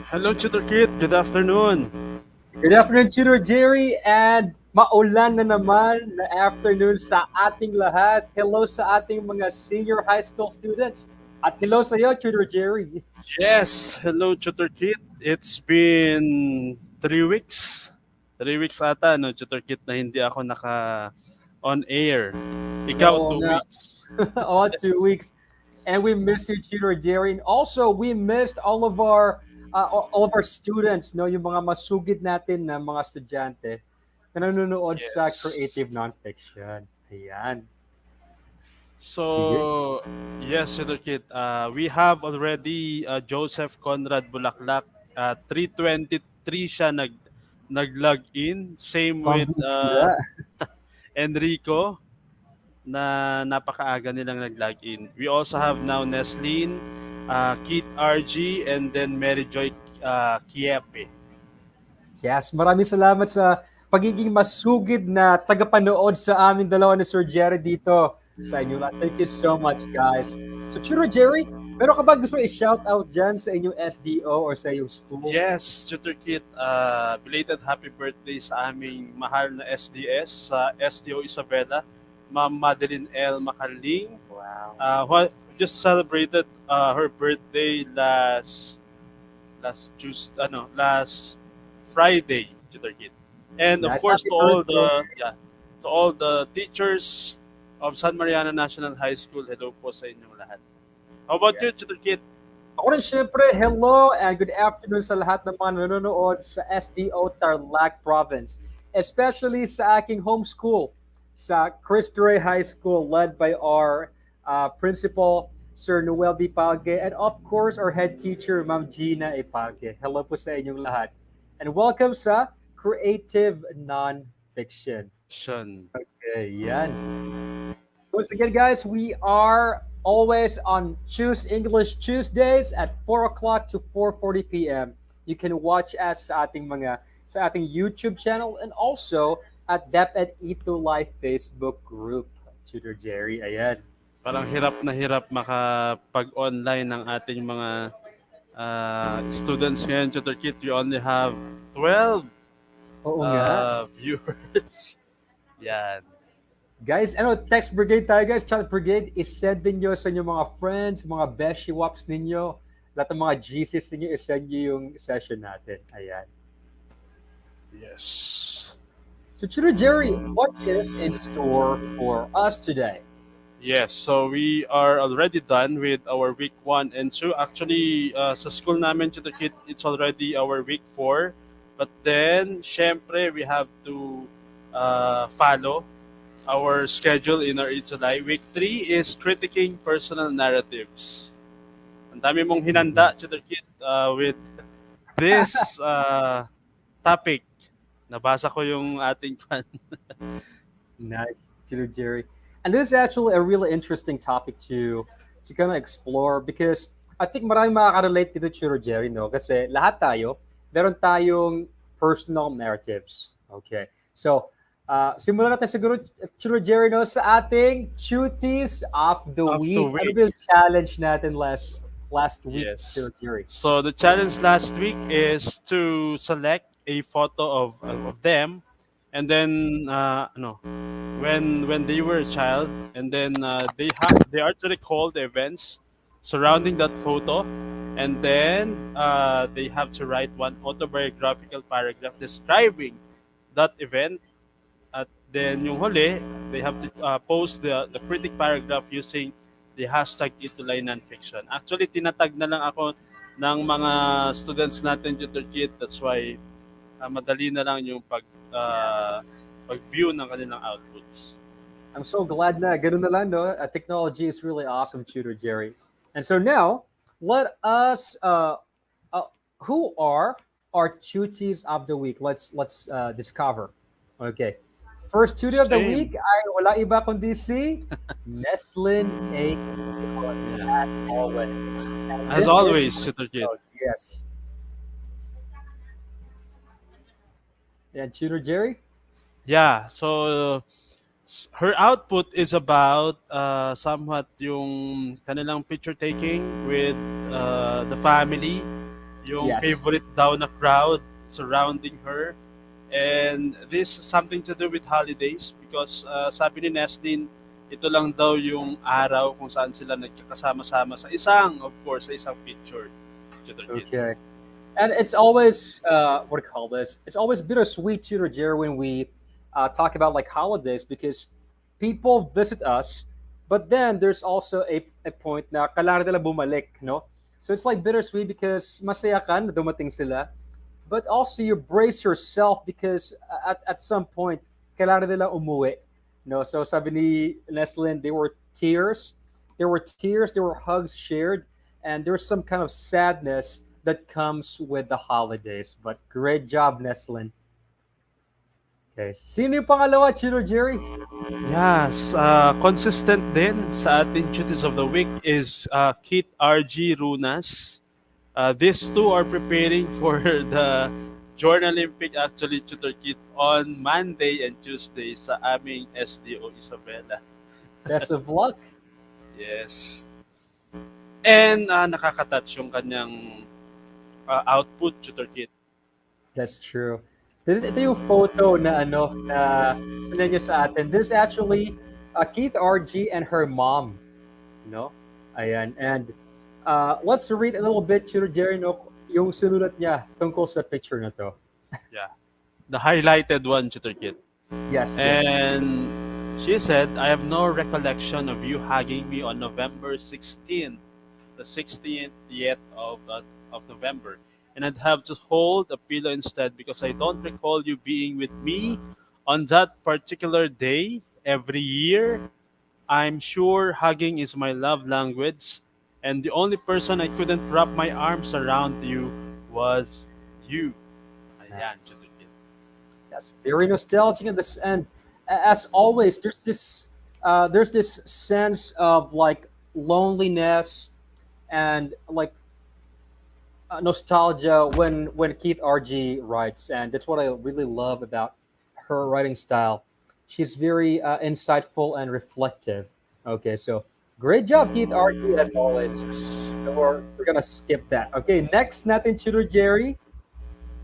Hello, Tutor Kit. Good afternoon. Good afternoon, Tutor Jerry, and maulan na naman na afternoon sa ating lahat. Hello sa ating mga senior high school students. At hello sa iyo, Tutor Jerry. Yes, hello, Tutor Kit. It's been 3 weeks. 3 weeks ata, no, Tutor Kit, na hindi ako on air. Ikaw, Oo two nga, weeks. all 2 weeks. And we missed you, Tutor Jerry. And also, we missed all of our students, no, yung mga masugid natin na mga estudyante na nanonood sa Yes. creative nonfiction. Ayan. Sige. So, yes, Tutor Kit, we have already Joseph Conrad Bulaklak. 3:23 siya nag-log in. Same with Pambira. Enrico, na napakaaga nilang nag-login. We also have now Neslin, Keith RG, and then Mary Joy Kiepe. Yes, maraming salamat sa pagiging masugid na tagapanood sa aming dalawa ni Sir Jerry dito sa inyo lahat. Thank you so much, guys. So, Chiro Jerry, meron ka ba gusto i-shout out dyan sa inyong SDO or sa iyong school? Yes, Tutor Kit, belated happy birthday sa aming mahal na SDS sa STO Isabela, Ma'am Madeline L. Macaling. Wow. Just celebrated her birthday last Friday, Tutor Kit. And of Nice. course Happy birthday. to all the teachers of San Mariano National High School, hello po sa inyong lahat. How about Yeah. you, Tutor Kit? Ako rin syempre, hello and good afternoon sa lahat ng mga nanonood sa SDO Tarlac Province. Especially sa aking home school, sa Cristo Rey High School led by our principal, Sir Noel D. Palge, and of course our head teacher, Ma'am Gina E. Palge. Hello po sa inyong lahat. And welcome sa Creative Nonfiction. Sean. Okay, yan. Once again, guys, we are always on Choose English Tuesdays at 4 o'clock to 4:40 p.m. You can watch us sa ating YouTube channel and also at DepEd Ito Live Facebook group. Tutor Jerry, ayan. Parang hirap makapag-online ng ating mga students ngayon, Tutor Kit. We only have 12 Oo nga. viewers. Yan. Guys, text brigade tayo guys. Chat brigade is-send ninyo sa inyong mga friends, mga beshi waps ninyo. Lahat ng mga GCs ninyo, is-send nyo yung session natin. Ayan. Yes. So, Tutor Jerry, what is in store for us today? Yes, so we are already done with our week 1 and 2. Actually, sa school namin, Tutor Kit, it's already our week 4. But then, syempre, we have to follow our schedule in our July. Week 3 is critiquing personal narratives. Ang dami mong hinanda, Tutor Kit, with this topic. Nabasa ko yung ating fan. Nice, Tutor Jerry. And this is actually a really interesting topic to kind of explore because I think maraming makaka-relate dito, Tutor Jerry, no? Kasi lahat tayo, meron tayong personal narratives. Okay. So, simulan natin siguro, Tutor Jerry, no, sa ating Cuties of the Of the Week. Ano week. ba yung challenge natin last week, Yes. Tutor Jerry? So the challenge last week is to select a photo of them, and then when they were a child, and then they are to recall the events surrounding that photo, and then they have to write one autobiographical paragraph describing that event. At then yung huli, they have to post the critic paragraph using the hashtag Ituloy Nonfiction. Actually, tinatag na lang ako ng mga students natin, Tutor Kit. That's why madali na lang yung pag-view ng kanilang outputs. I'm so glad na ganun na lang, no? Technology is really awesome, Tutor Jerry. And so now, let us who are our cuties of the week? Let's discover. Okay. First cutie of the Same. week ay wala iba kundi si Neslin A. As always. And As this always, is Tutor Kit. yes. And Tutor Jerry? Yeah, so her output is about somewhat yung kanilang picture taking with the family yung Yes. favorite daw na crowd surrounding her. And this is something to do with holidays because sabi ni Neslin, ito lang daw yung araw kung saan sila nagkakasama-sama sa isang, of course, sa isang picture. Tutor Kid. Okay. And it's always what do you call this? It's always bittersweet, Tutor Jerry, when we talk about like holidays because people visit us, but then there's also a point na kailangan nila bumalik, no? So it's like bittersweet because masaya ka na dumating sila, but also you brace yourself because at some point kailangan nila umuwi, no? So sabi ni Leslin, there were tears, there were hugs shared, and there's some kind of sadness that comes with the holidays. But great job, Neslin. Okay. Sino yung pangalawa, Chino Jerry? Yes, consistent din sa ating duties of the week is Kit RG Runas. These two are preparing for the Journal Olympic actually tutor kit on Monday and Tuesday sa aming SDO Isabela. Best of luck. Yes. And nakaka-touch yung kanyang output tutor kit. That's true. Ito yung photo na ano na sinend niya sa atin. This is actually Keith RG and her mom. No? Ayan. And let's read a little bit, Chino Jerry, no, yung sinulat niya tungkol sa picture na to. Yeah. The highlighted one tutor kit. Yes, yes. And she said, I have no recollection of you hugging me on November 16th, the 16th yet of November. And I'd have to hold a pillow instead because I don't recall you being with me on that particular day every year. I'm sure hugging is my love language, and the only person I couldn't wrap my arms around you was you. Ayan, Nice. tutor kit. Yes, very nostalgic in this, and as always, there's this sense of like loneliness and like nostalgia when Keith RG writes, and that's what I really love about her writing style. She's very insightful and reflective. Okay, so great job, Keith RG, as always. So we're gonna skip that. Okay, next, natin Tutor Jerry.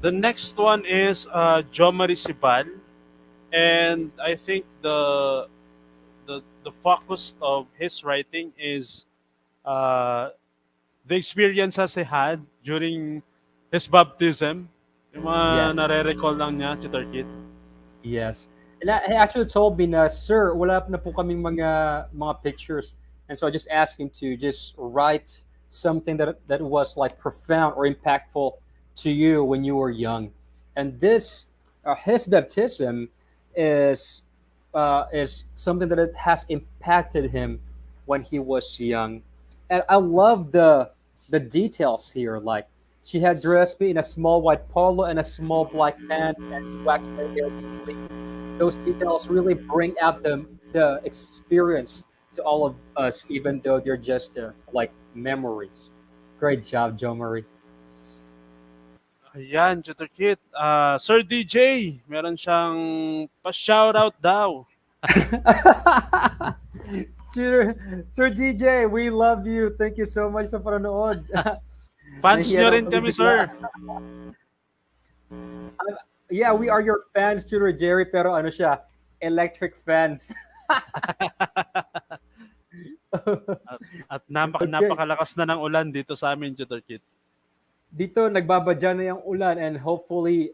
The next one is Jomari Sibal, and I think the focus of his writing is uh, the experiences he had during his baptism. Yung mga Yes. nare-recall lang niya, Tutor Kid. Yes. And he actually told me na, sir, wala na po kaming mga pictures. And so I just asked him to just write something that was like profound or impactful to you when you were young. And this, his baptism is something that it has impacted him when he was young. And I love the details here. Like she had dressed me in a small white polo and a small black pant, and she waxed my hair deeply. Those details really bring out the experience to all of us, even though they're just like memories. Great job, Joe Marie. Ayan, Tutor Kid. Sir DJ, meron siyang pa-shoutout daw. Sir, Sir DJ, we love you. Thank you so much sa panonood. Fans Nahiya nyo naman rin kami kami, bigla. sir. Yeah, we are your fans, Tutor Jerry, pero ano siya, electric fans. At Okay. napakalakas na ng ulan dito sa amin, Tutor Kid. Dito nagbabadya na yung ulan, and hopefully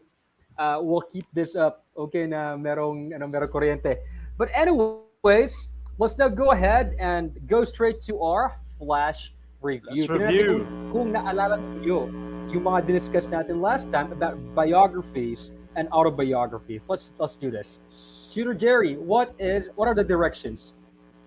we'll keep this up. Okay na merong kuryente. But anyways, let's now go ahead and go straight to our flash review. Let's Tingnan natin review. kung naalala niyo yung mga diniscuss natin last time about biographies and autobiographies. Let's do this. Tutor Jerry, what are the directions?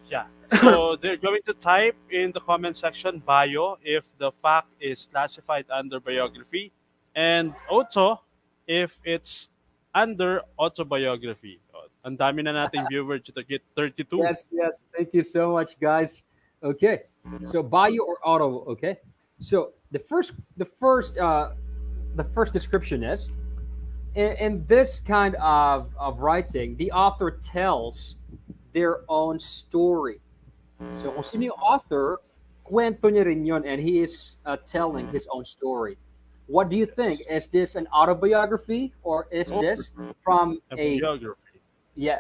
Yeah. So they're going to type in the comment section bio if the fact is classified under biography, and also if it's under autobiography. Oh, ang dami na nating viewer to get 32. Yes, yes. Thank you so much, guys. Okay. So bio or auto, okay? So the first description is in this kind of writing, the author tells their own story. So kung sino yung author, kwento niya rin yun, and he is telling his own story. What do you think? Is this an autobiography or is Or this from a a biography.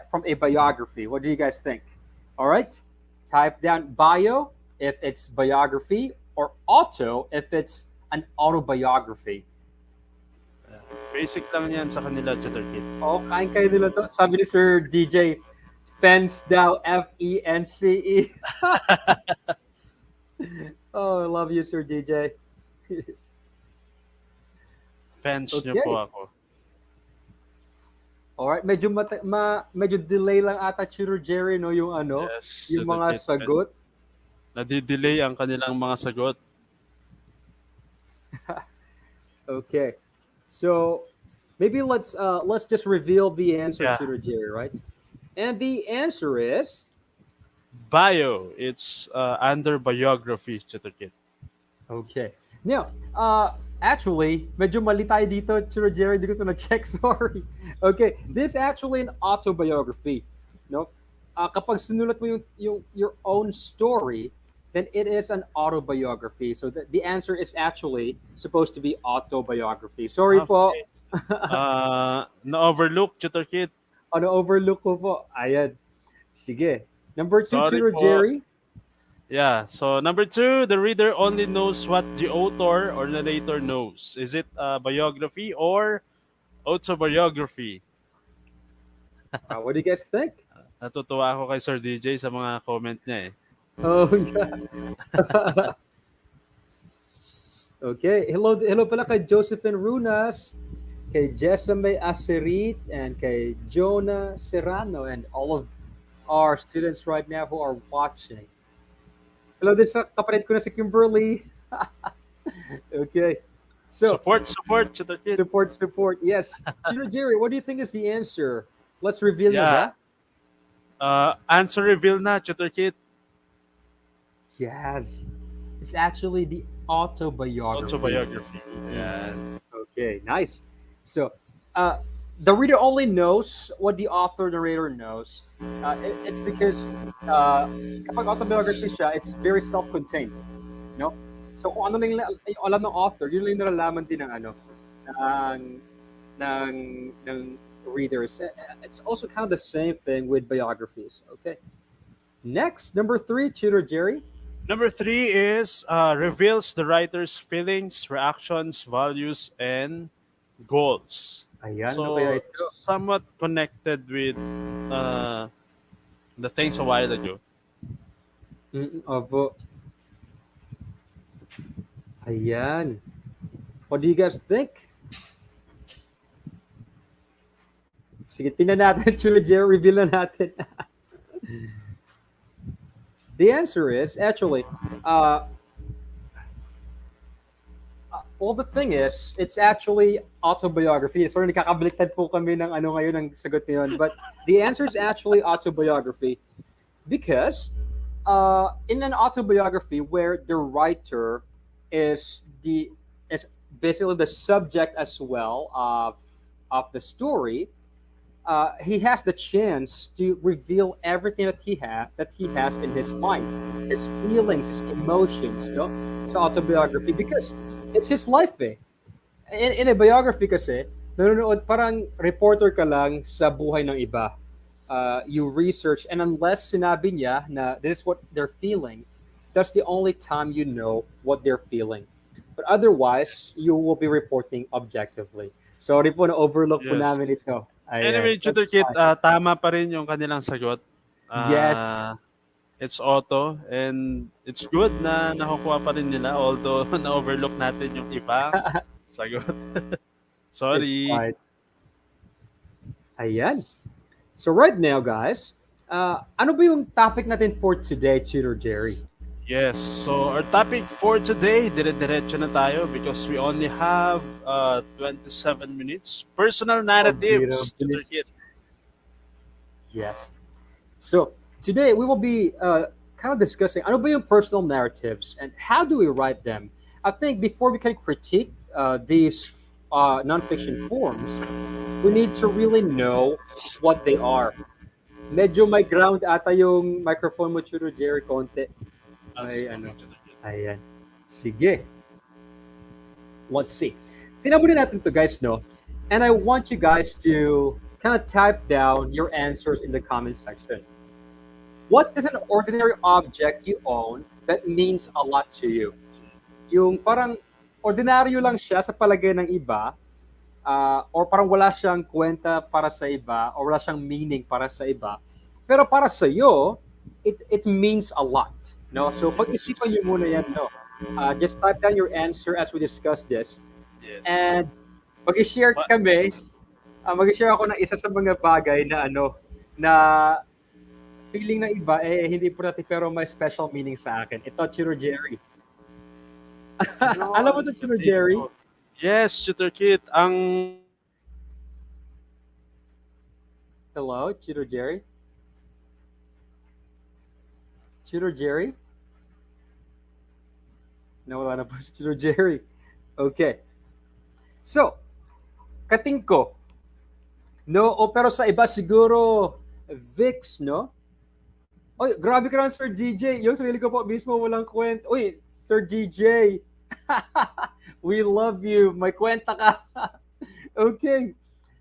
from a biography? What do you guys think? All right, type down bio if it's biography or auto if it's an autobiography. Basic lang yan sa kanila, Chutter Kid. Oh, kain kayo nila to. Sabi ni Sir DJ, Fence daw, Fence. Oh, I love you, Sir DJ. Fans niyo po Okay. ako. Alright, medyo delay lang ata Chiro Jerry no yung ano, Yes, yung Chutter mga Kid. sagot. Nadidelay ang kanilang mga sagot. Okay. So, maybe let's just reveal the answer Yeah. Chiro Jerry, right? And the answer is Bio. It's under biography, Chutter Kid. okay. Now, actually, medyo mali tayo dito, Chiro Jerry, di ko ito na-check, sorry. Okay, this is actually an autobiography. No? Kapag sinulat mo your own story, then it is an autobiography. So the answer is actually supposed to be autobiography. Sorry po. Okay. Na-overlook, Chutter Kid. Ano overlook ko po. Ayan. Sige. Number two, Sorry Chiro po. Jerry. Yeah. So number 2, the reader only knows what the author or narrator knows. Is it a biography or autobiography? What do you guys think? Natutuwa ako kay Sir DJ sa mga comment niya eh. Oh, yeah. Okay. Hello pala kay Josephine Runas, kay Jessame Acerit, and kay Jonah Serrano, and all of our students right now who are watching. Hello din sa kapatid ko na si Kimberly. Okay. So, Support, Chutter Kid. support. Yes. Chino Jerry, what do you think is the answer? Let's reveal na ba? Yeah. Answer reveal na, Chutter Kid. Yes. It's actually the autobiography. Autobiography. Yeah. Okay, nice. So, the reader only knows what the author narrator knows. It's because kapag autobiography siya, it's very self-contained. No? So kung ano lang yung alam ng author, yun lang yung nalalaman din ng ano ng ng ng readers. It's also kind of the same thing with biographies. Okay. Next, number 3, Tutor Jerry. Number 3 is reveals the writer's feelings, reactions, values, and goals. Ayan, ano kaya So, ito? somewhat connected with uh, the things a while ago. Opo. Ayan. What do you guys think? Sige, tingnan natin, Chula Jerry, reveal na natin. The answer is, actually, well, the thing is, it's actually autobiography. Sorry, nakakabaliktad po kami ng ano ngayon ng sagot niyon. But the answer is actually autobiography because in an autobiography where the writer is basically the subject as well of the story, he has the chance to reveal everything that he has in his mind, his feelings, his emotions, no? Sa autobiography because it's his life eh. In a biography kasi, nanonood parang reporter ka lang sa buhay ng iba. You research and unless sinabi niya na this is what they're feeling, that's the only time you know what they're feeling. But otherwise, you will be reporting objectively. Sorry po na overlook po Yes. namin ito. Ayan, Anyway, Tutor that's Kit, fine. tama pa rin yung kanilang sagot. Yes. It's auto and it's good na nakukuha pa rin nila although na-overlook natin yung ibang sagot. It's Sorry. fine. Ayan. So right now, guys, ano ba yung topic natin for today, Tutor Jerry? Yes, so our topic for today, dire-diretso na tayo because we only have 27 minutes. Personal narratives, Tutor Kit. Yes. So today we will be kind of discussing ano ba yung personal narratives and how do we write them. I think before we can critique these nonfiction forms, we need to really know what they are. Medyo may ground ata yung microphone mo, Tutor Jerry, konti. Ay, ano. Ayan. Sige. Let's see. Tingnan muna natin to guys, no? And I want you guys to kind of type down your answers in the comment section. What is an ordinary object you own that means a lot to you? Yung parang ordinaryo lang siya sa palagay ng iba, or parang wala siyang kwenta para sa iba, or wala siyang meaning para sa iba. Pero para sa iyo, it means a lot. No? So pag-isipan niyo muna yan. No? Just type down your answer as we discuss this. Yes. And mag-share What? kami, mag-share ako ng isa sa mga bagay na na feeling ng iba, hindi importante pero may special meaning sa akin. Ito, Chiro Jerry. Alam mo Yun, ito, Chiro Jerry? katinko. Yes, Tutor Kit. Ang Hello, Chiro Jerry? Chiro Jerry? Nawala na po si Chiro Jerry. Okay. So, katingko. No, pero sa iba siguro, Vix, no? Oy, grabe ka lang, Sir DJ. Yung sarili ko po mismo walang kwenta. Uy, Sir DJ. We love you. May kwenta ka. Okay.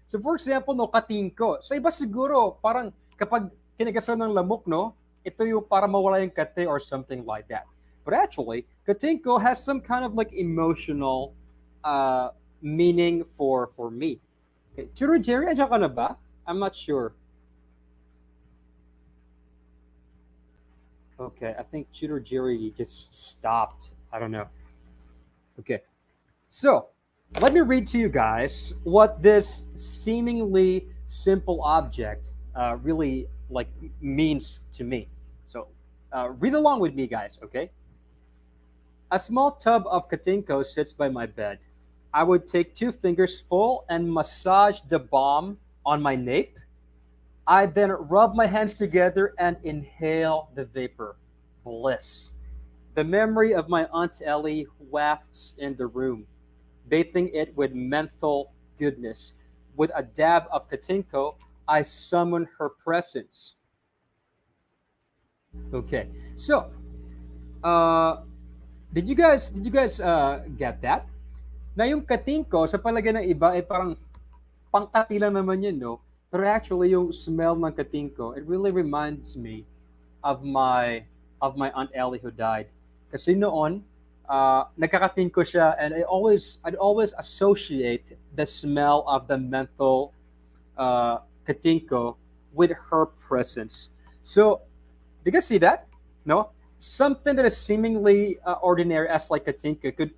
So for example, no, katingko. Sa iba siguro, parang kapag kinagasan ng lamok, no? Ito yung para mawala yung kate or something like that. But actually, katingko has some kind of like emotional meaning for me. Okay. Chiro Jerry, andyan ka na ba? I'm not sure. Okay, I think Cheater Jerry just stopped. I don't know. Okay, so let me read to you guys what this seemingly simple object really like means to me. So read along with me, guys. Okay, a small tub of katinko sits by my bed. I would take two fingers full and massage the balm on my nape. I then rub my hands together and inhale the vapor. Bliss. The memory of my Aunt Ellie wafts in the room, bathing it with menthol goodness. With a dab of katinko, I summon her presence. Okay, so uh, did you guys get that? Na yung katinko sa palagay ng iba ay parang pangkati lang naman yun, no? Pero actually, yung smell ng katingko, it really reminds me of my Aunt Ellie who died. Kasi noon, nagkakatingko siya, and I'd always associate the smell of the menthol katingko with her presence. So, do you guys see that? No, something that is seemingly ordinary as like katingko could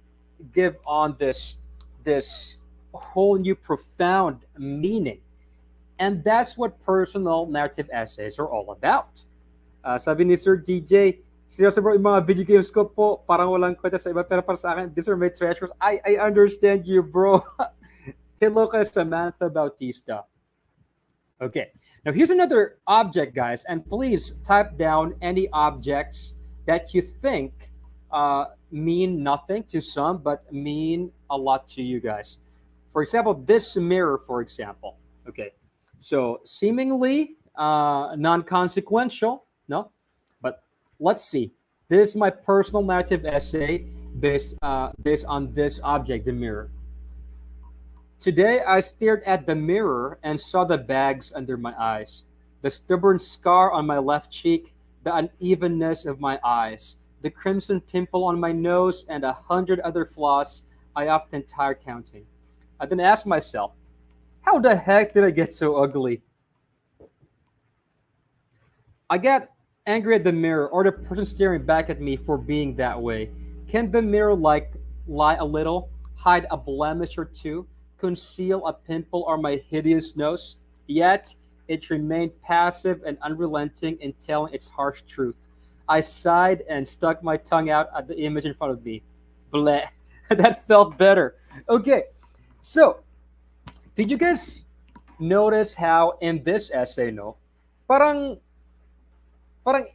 give on this whole new profound meaning. And that's what personal narrative essays are all about. Sabi ni Sir DJ, seryoso bro, yung mga video games ko po, parang walang kwenta sa iba, pero para sa akin, these are my treasures. I understand you, bro. Hello kay Samantha Bautista. Okay, now here's another object, guys, and please type down any objects that you think mean nothing to some, but mean a lot to you guys. For example, this mirror, for example. Okay, so seemingly non-consequential, no? But let's see. This is my personal narrative essay based on this object, the mirror. Today I stared at the mirror and saw the bags under my eyes, the stubborn scar on my left cheek, the unevenness of my eyes, the crimson pimple on my nose, and 100 other flaws I often tire counting. I then asked myself, how the heck did I get so ugly? I get angry at the mirror or the person staring back at me for being that way. Can the mirror like lie a little, hide a blemish or two, conceal a pimple or my hideous nose? Yet it remained passive and unrelenting in telling its harsh truth. I sighed and stuck my tongue out at the image in front of me. Bleh. That felt better. Okay, so did you guys notice how in this essay, no, parang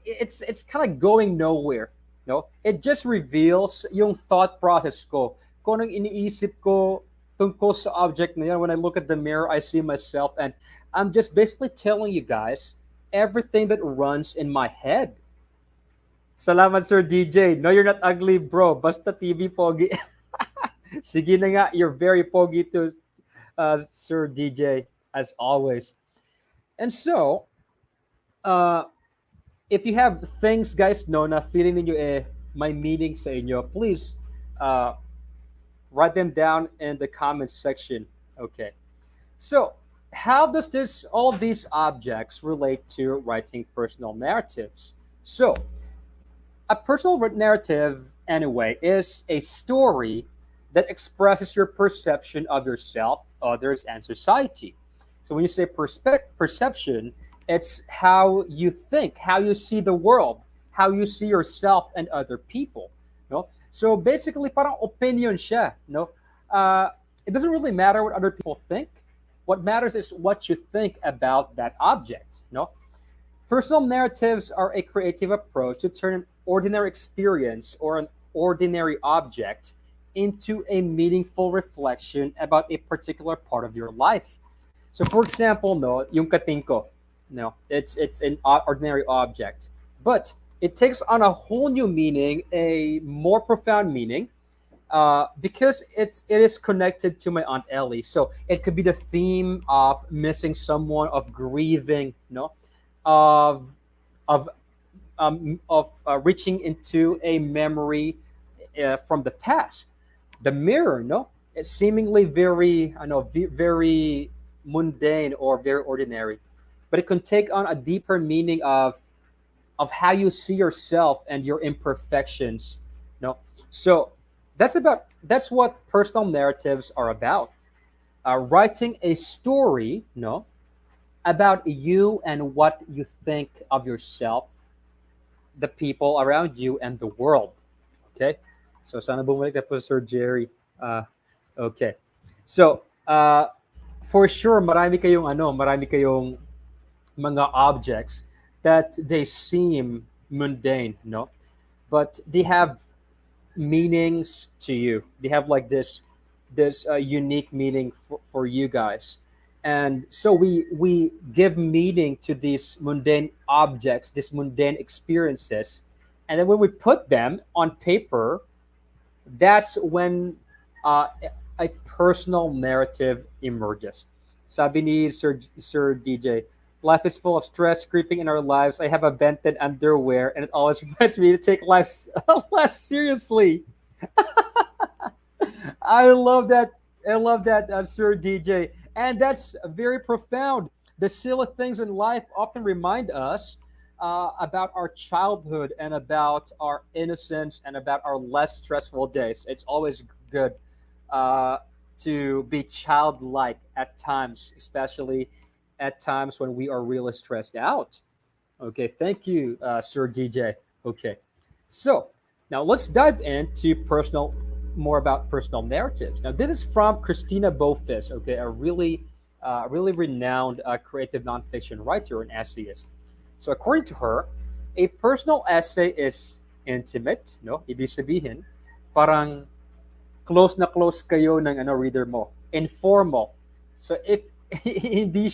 it's kind of going nowhere, no? It just reveals yung thought process ko. Kung anong iniisip ko tungkol sa object na yan. When I look at the mirror, I see myself, and I'm just basically telling you guys everything that runs in my head. Salamat, Sir DJ. No, you're not ugly, bro. Basta TV pogi. Sige na nga, you're very pogi to Sir DJ, as always. And so, uh, if you have things, guys, no, na feeling ninyo may meaning sa inyo, please uh, write them down in the comments section. Okay. So, how does this all these objects relate to writing personal narratives? So, a personal narrative, anyway, is a story that expresses your perception of yourself, others, and society. So when you say perception, it's how you think, how you see the world, how you see yourself and other people. No? So basically, parang opinion siya. No? It doesn't really matter what other people think. What matters is what you think about that object. No? Personal narratives are a creative approach to turn an ordinary experience or an ordinary object into a meaningful reflection about a particular part of your life. So, for example, no, yung kating ko, no, it's an ordinary object, but it takes on a whole new meaning, a more profound meaning, because it is connected to my aunt Ellie. So it could be the theme of missing someone, of grieving, no, of reaching into a memory from the past. The mirror, no, it's seemingly very, I know, very mundane or very ordinary, but it can take on a deeper meaning of how you see yourself and your imperfections. No, so that's what personal narratives are about. Writing a story, no, about you and what you think of yourself, the people around you, and the world. Okay? So sana bumalik na po Sir Jerry. Okay. So, for sure, marami kayong mga objects that they seem mundane, no? But they have meanings to you. They have like this unique meaning for you guys. And so we give meaning to these mundane objects, these mundane experiences, and then when we put them on paper, that's when a personal narrative emerges. Sabi ni Sir DJ, life is full of stress creeping in our lives. I have a vented underwear, and it always reminds me to take life less seriously. I love that. I love that, Sir DJ. And that's very profound. The silly things in life often remind us about our childhood and about our innocence and about our less stressful days. It's always good uh, to be childlike at times, especially at times when we are really stressed out. Okay, thank you, Sir DJ. Okay, so now let's dive into more about personal narratives. Now, this is from Christina Bofis. Okay, a really renowned creative nonfiction writer and essayist. So, according to her, a personal essay is intimate. No, ibig sabihin, parang close kayo ng reader mo. Informal. So if hindi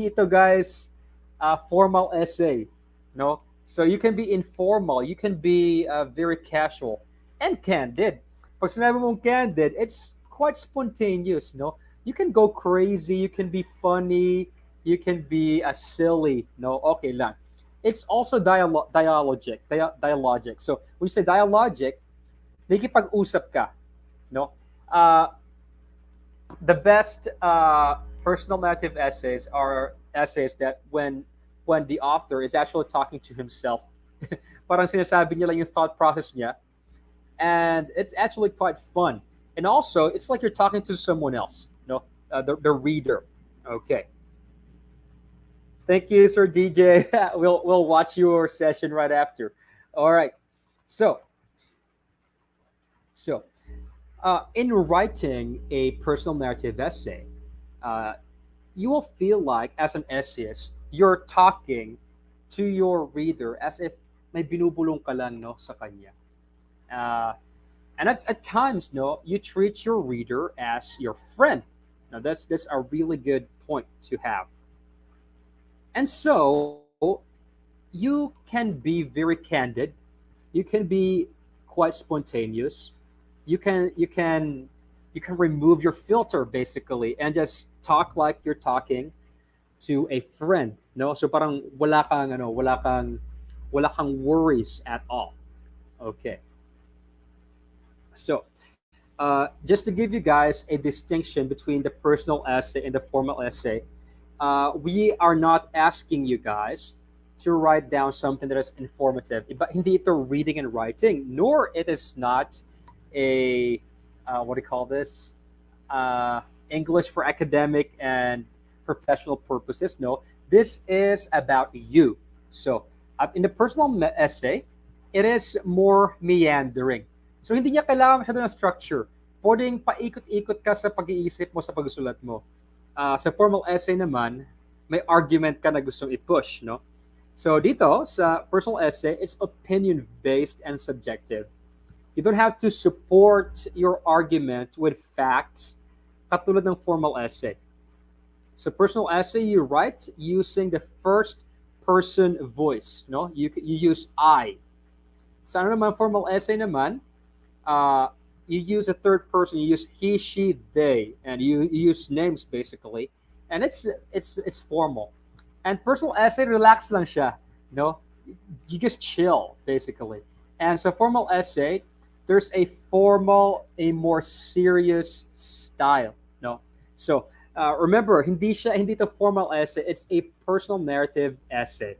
ito guys formal essay, no? So you can be informal, you can be very casual and candid. Pag sinabi mong candid, it's quite spontaneous, no? You can go crazy, you can be funny, you can be silly, no? Okay lang. It's also dialogic. So when you say dialogic, nakikipag-usap ka, no? The best personal narrative essays are essays that when the author is actually talking to himself, parang sinasabi niya lang yung thought process niya, and it's actually quite fun. And also, it's like you're talking to someone else, no, the reader. Okay. Thank you, Sir DJ. We'll watch your session right after. All right. So so, in writing a personal narrative essay, uh, you will feel like, as an essayist, you're talking to your reader as if may binubulong ka lang, no, sa kanya. Uh, and at times, no, you treat your reader as your friend. Now, that's a really good point to have. And so, you can be very candid. You can be quite spontaneous. you can remove your filter basically and just talk like you're talking to a friend, no? So parang wala kang worries at all. Okay. So, just to give you guys a distinction between the personal essay and the formal essay, we are not asking you guys to write down something that is informative. But hindi ito reading and writing, nor it is not a what do you call this? English for academic and professional purposes. No, this is about you. So, in the personal essay, it is more meandering. So, hindi niya kailangan masyado ng structure. Pwedeng paikot-ikot ka sa pag-iisip mo sa pagsusulat mo. Sa formal essay naman, may argument ka na gustong i-push, no? So dito, sa personal essay, it's opinion-based and subjective. You don't have to support your argument with facts katulad ng formal essay. So personal essay, you write using the first person voice, no? You use I. Sa ano naman formal essay naman, uh, you use a third person. You use he, she, they, and you use names basically, and it's formal. And personal essay, relax lang siya, no? You just chill basically. And so formal essay, there's a formal, a more serious style, no? So remember, hindi to formal essay. It's a personal narrative essay.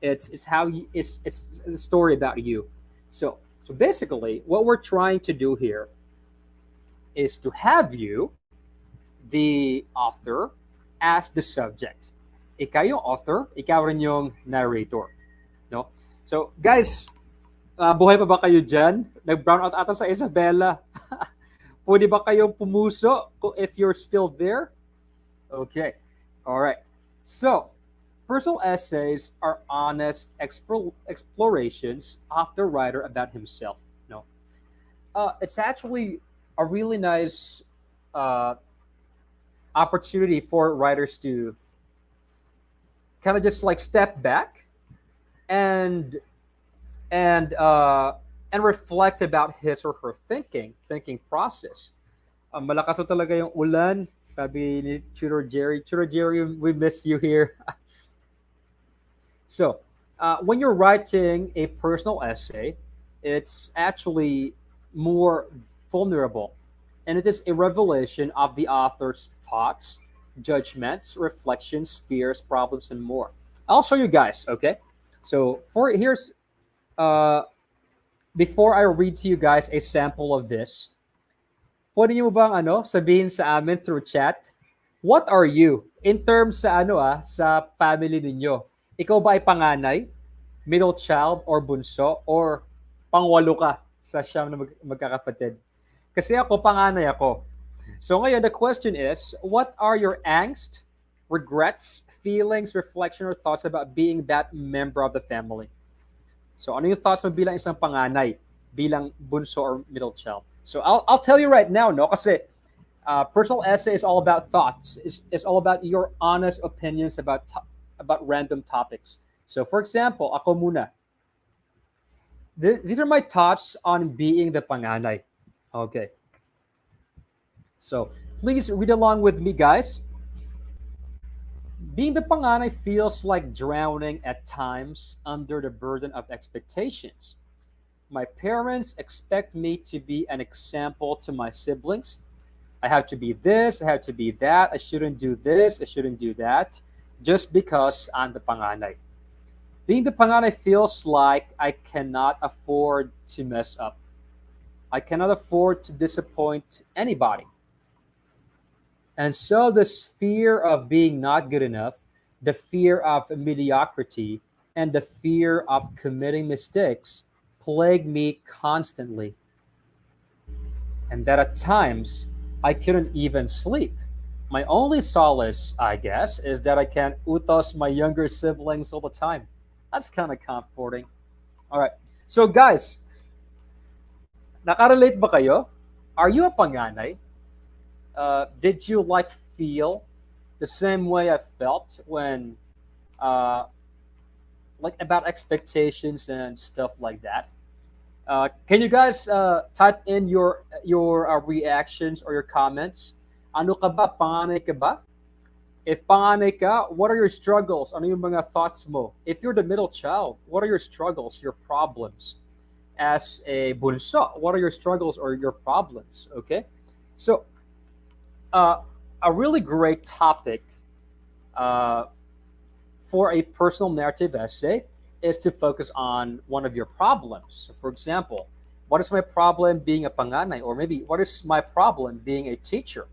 It's how you, it's a story about you. So basically, what we're trying to do here is to have you, the author, as the subject. Ikaw yung author, ikaw rin yung narrator. No? So, guys, buhay pa ba kayo dyan? Nag-brown out ata sa Isabela. Pwede ba kayong pumuso if you're still there? Okay. All right. So, personal essays are honest explorations of the writer about himself. No, it's actually a really nice uh, opportunity for writers to kind of just like step back and and reflect about his or her thinking process. Malakas na talaga yung ulan, sabi ni Tutor Jerry. Tutor Jerry, we miss you here. So, when you're writing a personal essay, it's actually more vulnerable. And it is a revelation of the author's thoughts, judgments, reflections, fears, problems, and more. I'll show you guys, okay? So, uh, before I read to you guys a sample of this, pwede niyo bang sabihin sa amin through chat, what are you in terms sa sa family ninyo? Ikaw ba ay panganay, middle child, or bunso, or pangwalo ka sa siyam na magkakapatid? Kasi ako, panganay ako. So ngayon, the question is, what are your angst, regrets, feelings, reflection, or thoughts about being that member of the family? So ano yung thoughts mo bilang isang panganay, bilang bunso or middle child? So I'll tell you right now, no? Kasi personal essay is all about thoughts. It's all about your honest opinions about random topics. So for example, ako muna. These are my thoughts on being the panganay. Okay. So please read along with me, guys. Being the panganay feels like drowning at times under the burden of expectations. My parents expect me to be an example to my siblings. I have to be this, I have to be that, I shouldn't do this, I shouldn't do that, just because I'm the panganay. Being the panganay feels like I cannot afford to mess up. I cannot afford to disappoint anybody. And so this fear of being not good enough, the fear of mediocrity, and the fear of committing mistakes plague me constantly. And that at times I couldn't even sleep. My only solace, I guess, is that I can utos my younger siblings all the time. That's kind of comforting. All right. So guys, nakarelate ba kayo? Are you a panganay? Did you like feel the same way I felt when like about expectations and stuff like that? Can you guys type in your reactions or your comments? Ano ka ba? Panganay ka ba? If panganay ka, what are your struggles? Ano yung mga thoughts mo? If you're the middle child, what are your struggles, your problems? As a bunso, what are your struggles or your problems? Okay, so uh, a really great topic uh, for a personal narrative essay is to focus on one of your problems. So for example, what is my problem being a panganay? Or maybe, what is my problem being a teacher?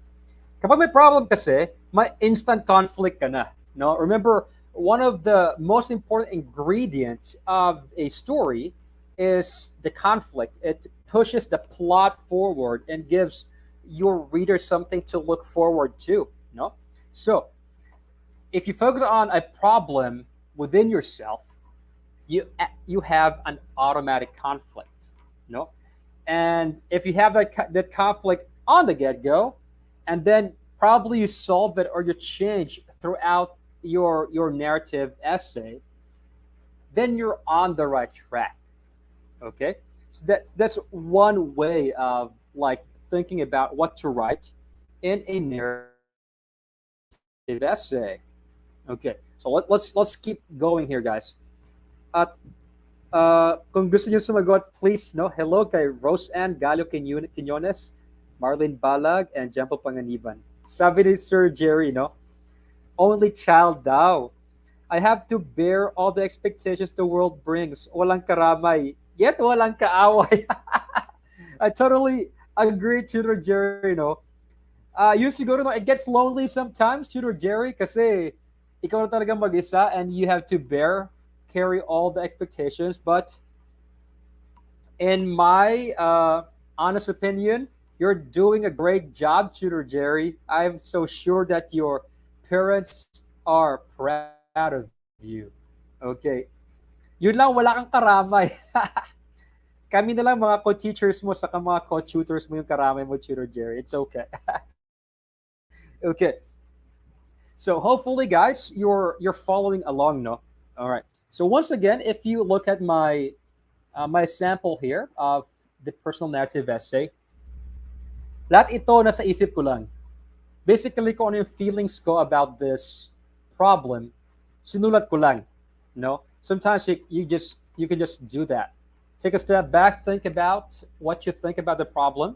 Kapag may problem kasi, may instant conflict ka na. No? Remember, one of the most important ingredients of a story is the conflict. It pushes the plot forward and gives your reader something to look forward to. No? So, if you focus on a problem within yourself, you have an automatic conflict. No? And if you have that conflict on the get go, and then probably you solve it or you change throughout your narrative essay, then you're on the right track. Okay, so that's one way of like thinking about what to write in a narrative essay. Okay, so let's keep going here, guys. At kung gusto niyo sumagot, please, no, hello kay Rose Ann Gallo Quinones, Marlene Balag, and Jampo Panganiban. Sabi ni Sir Jerry, no, only child daw. I have to bear all the expectations the world brings. Walang karamay, yet walang kaaway. I totally agree, Tutor Jerry, no. Used to go to, it gets lonely sometimes, Tutor Jerry, kasi ikaw na talaga mag-isa and you have to carry all the expectations. But in my honest opinion, you're doing a great job, Tutor Jerry. I'm so sure that your parents are proud of you. Okay. Yun lang, wala kang karamay. Kami na lang mga co-teachers mo saka mga co-tutors mo yung karamay mo, Tutor Jerry. It's okay. Okay. So hopefully, guys, you're following along, no? All right. So once again, if you look at my sample here of the personal narrative essay, lahat ito nasa isip ko lang. Basically, kung ano yung feelings ko about this problem, sinulat ko lang. No? Sometimes you can just do that. Take a step back, think about what you think about the problem,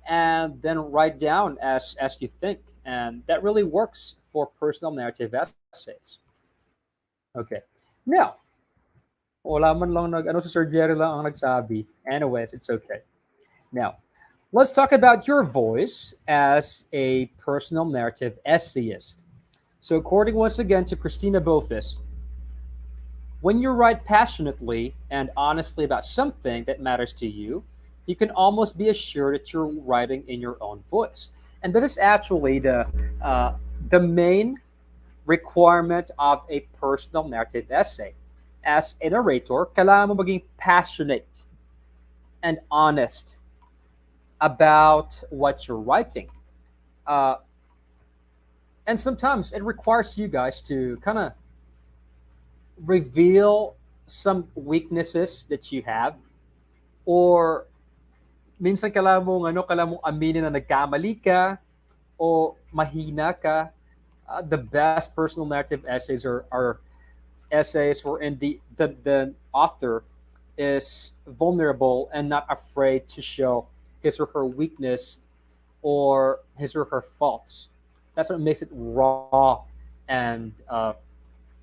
and then write down as you think. And that really works for personal narrative essays. Okay. Now, wala man lang ano si Sir Jerry lang ang nagsabi. Anyways, it's okay. Now, let's talk about your voice as a personal narrative essayist. So, according once again to Christina Bofis, when you write passionately and honestly about something that matters to you can almost be assured that you're writing in your own voice. And that is actually the main requirement of a personal narrative essay. As a narrator, kailangan mo maging passionate and honest about what you're writing. Uh, and sometimes it requires you guys to kind of reveal some weaknesses that you have, or minsan kailangan mong aminin na nagkamali ka o mahina ka. The best personal narrative essays are essays wherein the author is vulnerable and not afraid to show his or her weakness or his or her faults. That's what makes it raw and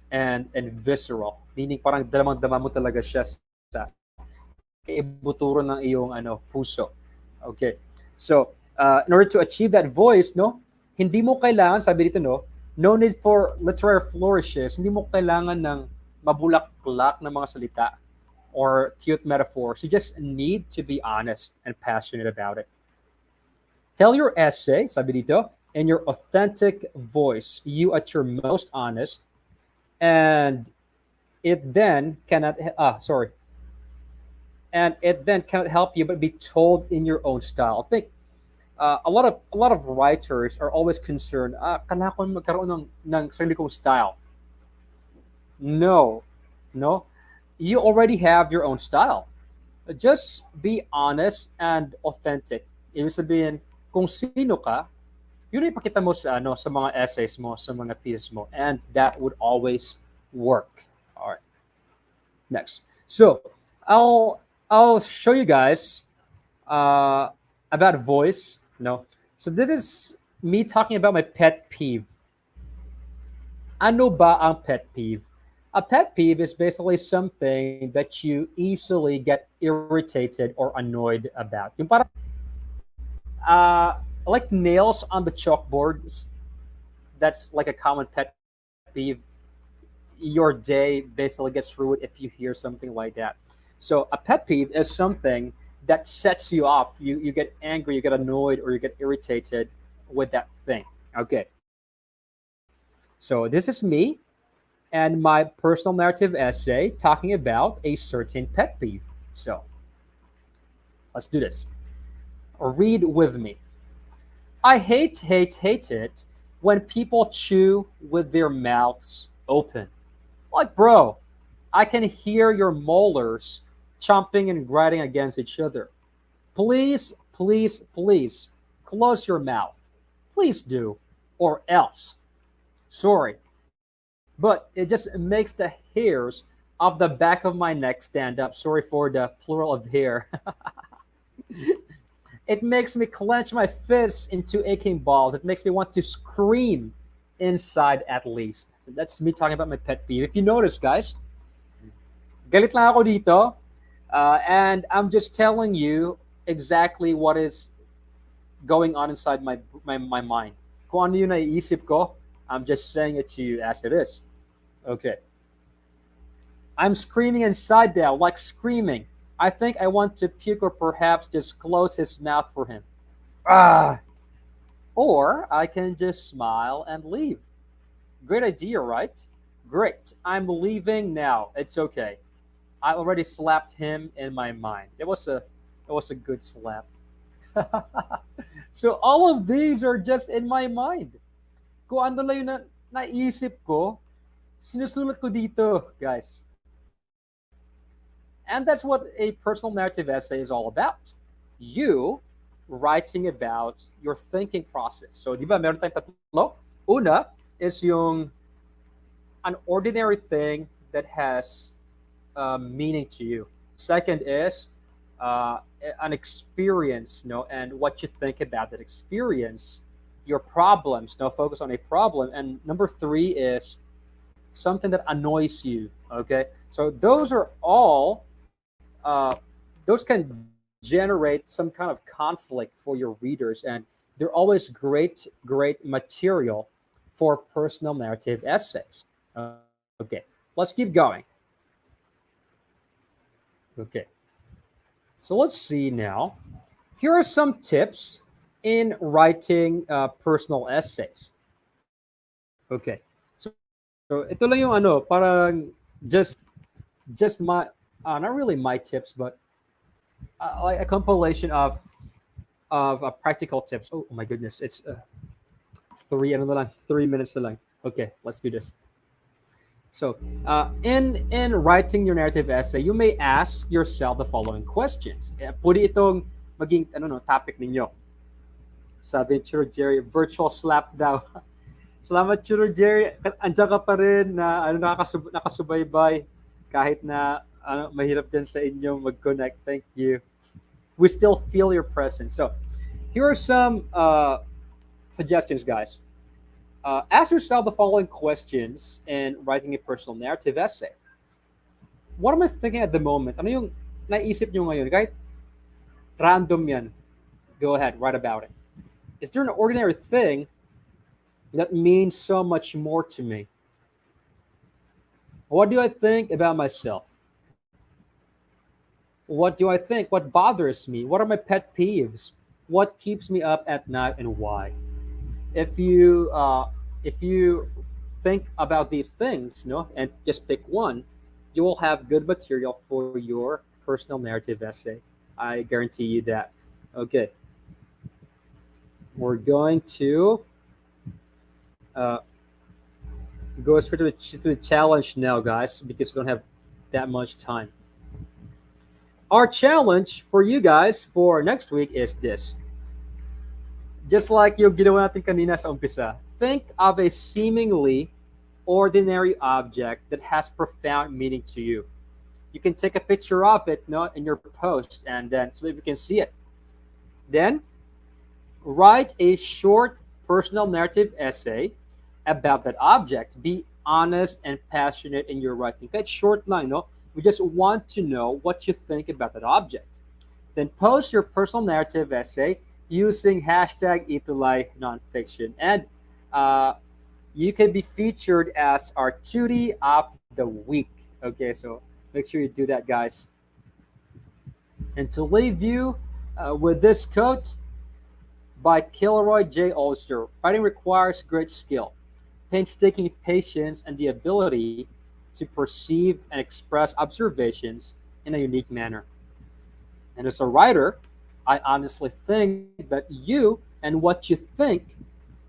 and visceral. Meaning parang damang-dama mo talaga siya sa kaibuturo ng iyong puso. Okay. So, in order to achieve that voice, no, hindi mo kailangan, sabi dito, no need for literary flourishes. Hindi mo kailangan ng mabulak-bulak na mga salita or cute metaphors. You just need to be honest and passionate about it. Tell your essay, sabi dito, in your authentic voice, you at your most honest, and it then cannot and it then cannot help you but be told in your own style. I think a lot of writers are always concerned, kailangan ko magkaroon ng sarili kong style. No, no, you already have your own style. Just be honest and authentic. Ibig sabihin, kung sino ka, yun yung ipakita mo sa ano sa mga essays mo, sa mga pieces mo, and that would always work. All right, next. So I'll show you guys uh, about voice. No, so this is me talking about my pet peeve. Ano ba ang pet peeve? A pet peeve is basically something that you easily get irritated or annoyed about. Yung parang like nails on the chalkboards. That's like a common pet peeve. Your day basically gets ruined if you hear something like that. So a pet peeve is something that sets you off. You get angry, you get annoyed, or you get irritated with that thing. Okay. So this is me and my personal narrative essay talking about a certain pet peeve. So let's do this. Read with me. I hate it when people chew with their mouths open. Like, bro, I can hear your molars chomping and grinding against each other. Please, close your mouth. Please do, or else. Sorry, but it just makes the hairs of the back of my neck stand up. Sorry for the plural of hair. It makes me clench my fists into aching balls. It makes me want to scream inside at least. So that's me talking about my pet peeve. If you notice, guys, galit lang ako dito, and I'm just telling you exactly what is going on inside my mind. Kung ano yung naiisip ko, I'm just saying it to you as it is. Okay. I'm screaming inside now, like screaming. I think I want to puke or perhaps just close his mouth for him. Ah! Or I can just smile and leave. Great idea, right? Great. I'm leaving now. It's okay. I already slapped him in my mind. It was a good slap. So all of these are just in my mind. Kung ano lang yung naisip ko, sinusulat ko dito, guys. And that's what a personal narrative essay is all about. You writing about your thinking process. So, di ba, meron tayong tatlo? Una is yung an ordinary thing that has meaning to you. Second is uh, an experience, and what you think about that experience, your problems, focus on a problem. And number three is something that annoys you. Okay, so those are all those can generate some kind of conflict for your readers, and they're always great material for personal narrative essays. Okay, let's keep going. Okay, so let's see now. Here are some tips in writing personal essays. Okay, so ito lang yung parang just my not really my tips, but like a compilation of practical tips. Oh, my goodness, it's 3 minutes na lang. Okay, let's do this. So, in writing your narrative essay, you may ask yourself the following questions. Pwede itong maging topic ninyo. Sabi ni Churro Jerry, virtual slap daw. Salamat, Churro Jerry. Andiyan ka pa rin na nakasubaybay kahit na mahirap din sa inyong mag-connect. Thank you. We still feel your presence. So, here are some suggestions, guys. Ask yourself the following questions in writing a personal narrative essay. What am I thinking at the moment? Ano yung naisip nyo ngayon? Kahit random yan, go ahead, write about it. Is there an ordinary thing that means so much more to me? What do I think about myself? What do I think? What bothers me? What are my pet peeves? What keeps me up at night and why? If you think about these things, and just pick one, you will have good material for your personal narrative essay. I guarantee you that. Okay, we're going to uh, go straight to the challenge now, guys, because we don't have that much time. Our challenge for you guys for next week is this. Just like yung ginawa natin kanina sa umpisa, think of a seemingly ordinary object that has profound meaning to you. You can take a picture of it, no, in your post, and then so that we can see it. Then write a short personal narrative essay about that object. Be honest and passionate in your writing. It's short line, no? We just want to know what you think about that object. Then post your personal narrative essay using hashtag Itulay Nonfiction. And uh, you can be featured as our Tutti of the Week. Okay, so make sure you do that, guys. And to leave you with this quote by Kilroy J. Olster, writing requires great skill, painstaking patience, and the ability to perceive and express observations in a unique manner. And as a writer, I honestly think that you and what you think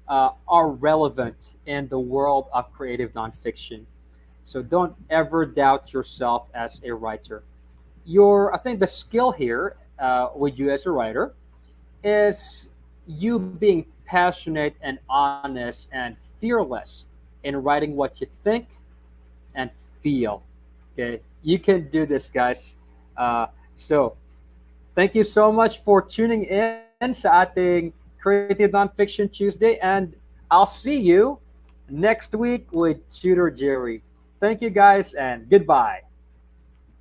are relevant in the world of creative nonfiction. So don't ever doubt yourself as a writer. I think the skill here with you as a writer is you being passionate and honest and fearless in writing what you think and feel. Okay, you can do this, guys. So thank you so much for tuning in sa ating Creative Nonfiction Tuesday, and I'll see you next week with Tutor Jerry. Thank you, guys, and goodbye.